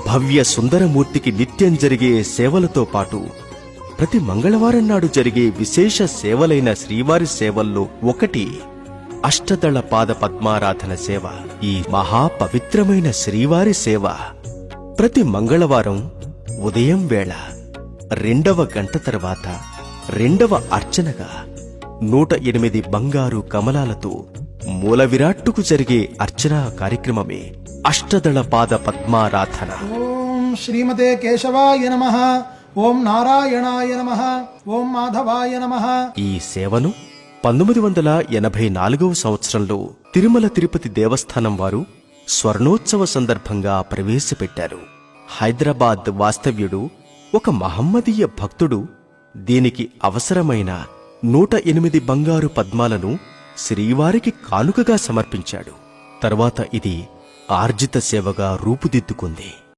భవ్య సుందరమూర్తికి నిత్యం జరిగే సేవలతో పాటు ప్రతి మంగళవారం నాడు జరిగే విశేష సేవలైన శ్రీవారి సేవల్లో ఒకటి అష్టదళ పాద పద్మారాధన సేవ. ఈ మహాపవిత్రమైన శ్రీవారి సేవ ప్రతి మంగళవారం ఉదయం వేళ 2వ గంట తర్వాత 2వ అర్చనగా 108 బంగారు కమలాలతో మూల విరాట్టుకు జరిగే అర్చనా కార్యక్రమమే అష్టదళ పాద పద్మారాధన. ఓం శ్రీమతే కేశవాయ నమః, ఓం నారాయణాయ నమః, ఓం మాధవాయ నమః. ఈ సేవను 1984వ సంవత్సరంలో తిరుమల తిరుపతి దేవస్థానం వారు స్వర్ణోత్సవ సందర్భంగా ప్రవేశపెట్టారు. హైదరాబాద్ వాస్తవ్యుడు ఒక మహమ్మదీయ భక్తుడు దీనికి అవసరమైన 108 బంగారు పద్మాలను శ్రీవారికి కానుకగా సమర్పించాడు. తరువాత ఇది ఆర్జిత సేవగా రూపుదిద్దుకుంది.